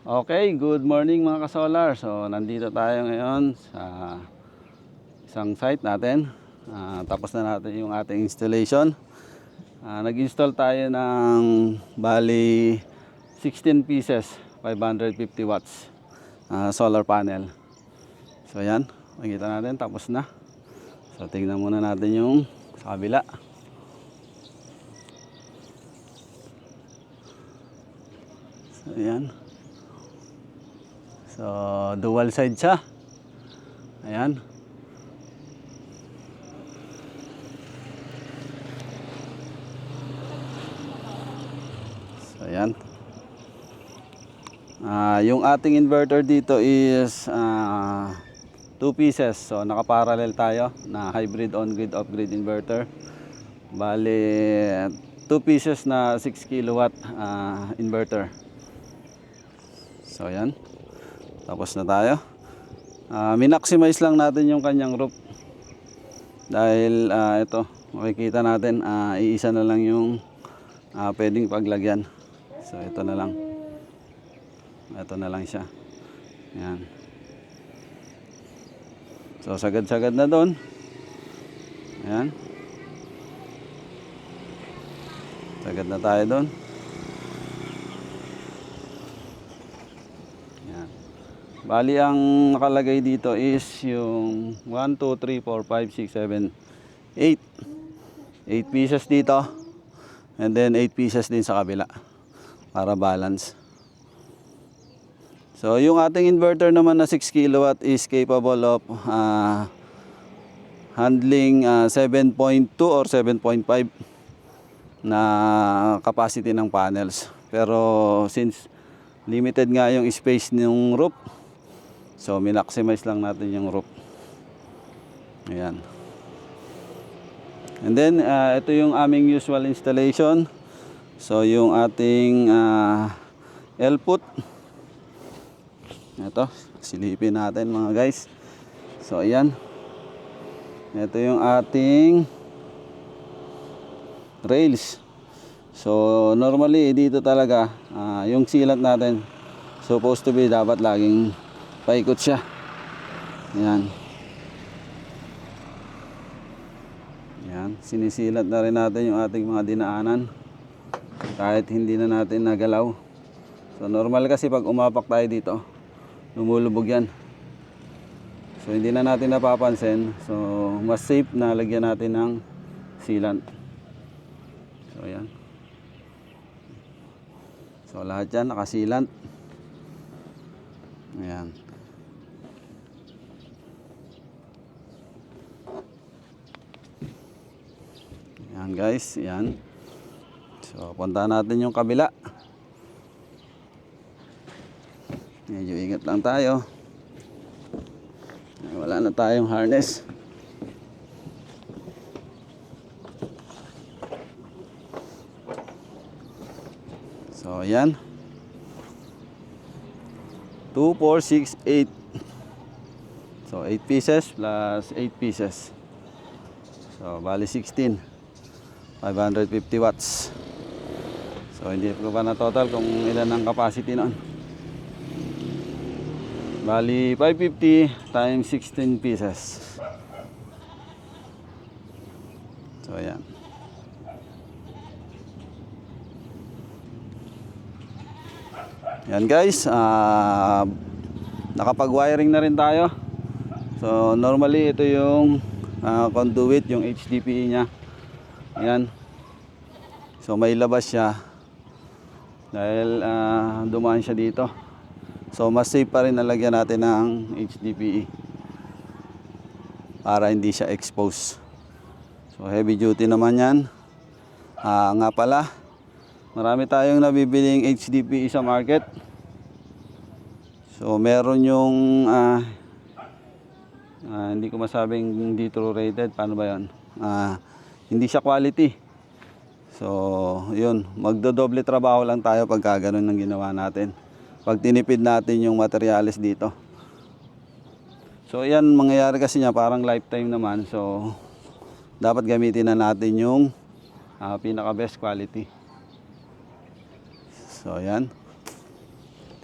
Okay, good morning mga ka-solar. So, nandito tayo ngayon sa isang site natin. Tapos na natin yung ating installation. Nag-install tayo ng bali 16 pieces, 550 watts solar panel. So, yan. Makikita natin, tapos na. So, tingnan muna natin yung sa kabila. So, yan. So, dual side siya. Ayan. So, ayan. Yung ating inverter dito is 2 pieces. So, nakaparallel tayo na hybrid on-grid, off-grid inverter. Bali, 2 pieces na 6 kilowatt inverter. So, ayan. Tapos na tayo. Minaximize lang natin yung kanyang roof. Dahil ito, makikita natin, iisa na lang yung pwedeng paglagyan. So, ito na lang. Ito na lang siya. Ayan. So, sagad-sagad na doon. Ayan. Sagad na tayo doon. Ayan. Bali, ang nakalagay dito is yung 1, 2, 3, 4, 5, 6, 7, 8. 8 pieces dito. And then 8 pieces din sa kabila. Para balance. So, yung ating inverter naman na 6 kilowatt is capable of handling 7.2 or 7.5 na capacity ng panels. Pero since limited nga yung space ng roof, so minaximize lang natin yung roof. Ayan. And then ito yung aming usual installation. So yung ating L-put. Ito, silipin natin mga guys. So ayan. Ito yung ating rails. So normally dito talaga yung sealant natin supposed to be dapat laging paikot siya. Ayan. Ayan, sinisilat na rin natin yung ating mga dinaanan kahit hindi na natin nagalaw. So normal kasi pag umapak tayo dito, lumulubog yan. So hindi na natin napapansin. So mas safe na lagyan natin ng sealant. So ayan. So lahat yan nakasilant. Ayan. Ayan guys, ayan. So puntahan natin yung kabila. Medyo ingat lang tayo. Wala na tayong harness. So ayan. 2, 4, 6, 8. So 8 pieces plus 8 pieces. So bali 16. 550 watts. So hindi ko pa na total kung ilan ang capacity noon. Bali 550 times 16 pieces. So ayan. Yan guys, nakapag-wiring na rin tayo. So normally ito yung conduit, yung HDPE nya. Ayan. So may labas siya dahil dumaan siya dito. So mas safe pa rin nalagyan natin ng HDPE para hindi siya expose. So heavy duty naman yan. Nga pala, marami tayong nabibiling HDPE sa market. So meron yung hindi ko masabing hindi true rated. Paano ba yun? Hindi siya quality. So yun, magdodoble trabaho lang tayo pagka ganun ang ginawa natin. Pag tinipid natin yung materials dito. So yan, mangyayari kasi niya parang lifetime naman. So dapat gamitin na natin yung pinaka best quality. So yan.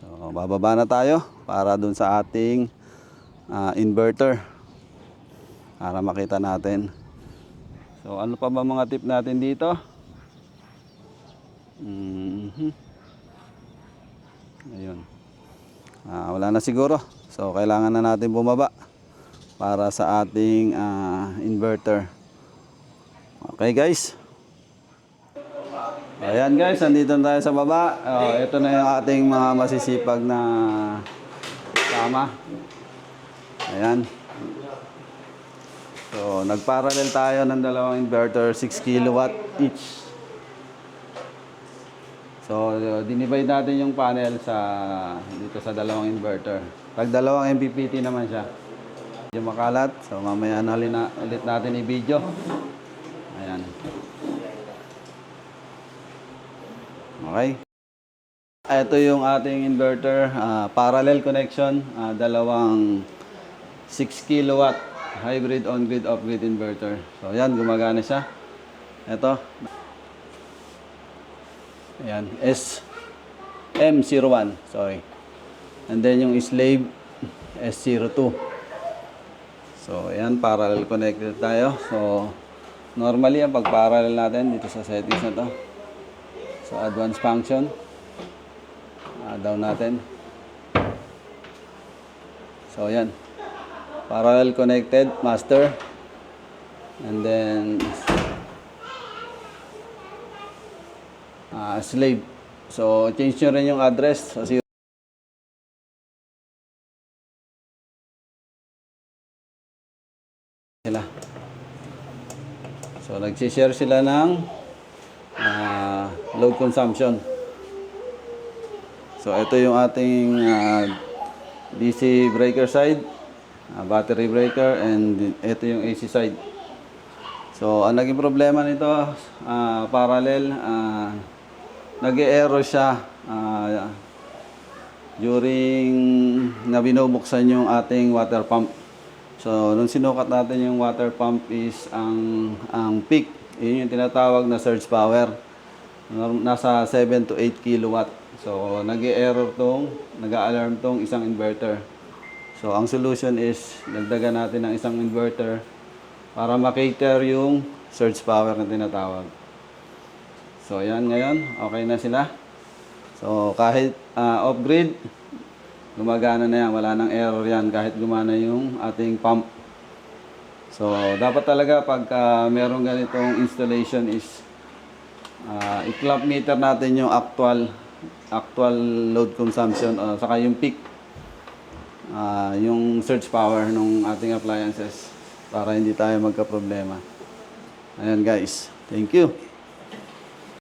So So, bababa na tayo para dun sa ating inverter. Para makita natin. So, ano pa ba mga tip natin dito? Ayun. Wala na siguro. So, kailangan na natin bumaba para sa ating inverter. Okay guys. Ayan guys, andito na tayo sa baba. Ito na yung ating mga masisipag na kasama. Ayan. So, nagparallel tayo ng dalawang inverter, 6 kilowatt each. So, dinivide natin yung panel dito sa dalawang inverter. Pag dalawang MPPT naman siya. Medyo makalat. So, mamaya ulit natin i-video. Ayan. Okay. Ito yung ating inverter. Parallel connection. Dalawang 6 kilowatt hybrid on-grid off-grid inverter. So, yan. Gumagana siya. Ito. Ayan, SM01, sorry. And then yung slave, S02. So, ayan, parallel connected tayo. So, normally, ang pag-parallel natin dito sa settings na to. So, advanced function. Down natin. So, ayan. Parallel connected, master. And then, slave. So, change nyo rin yung address. So, sila. So, nag-share sila ng load consumption. So, ito yung ating DC breaker side, battery breaker, and ito yung AC side. So, ang naging problema nito, parallel, nag-e-error siya during na binubuksan yung ating water pump. So, nung sinukat natin yung water pump is ang peak. Yun yung tinatawag na surge power. Nasa 7 to 8 kilowatt. So, nag-e-error nag-a-alarm tong isang inverter. So, ang solution is dagdagan natin ng isang inverter para makater yung surge power na tinatawag. So, ayan ngayon. Okay na sila. So, kahit off-grid, gumagana na yan. Wala nang error yan kahit gumana yung ating pump. So, dapat talaga pag merong ganitong installation is i-clamp meter natin yung actual load consumption saka yung peak, yung surge power ng ating appliances para hindi tayo magka-problema. Ayan guys. Thank you.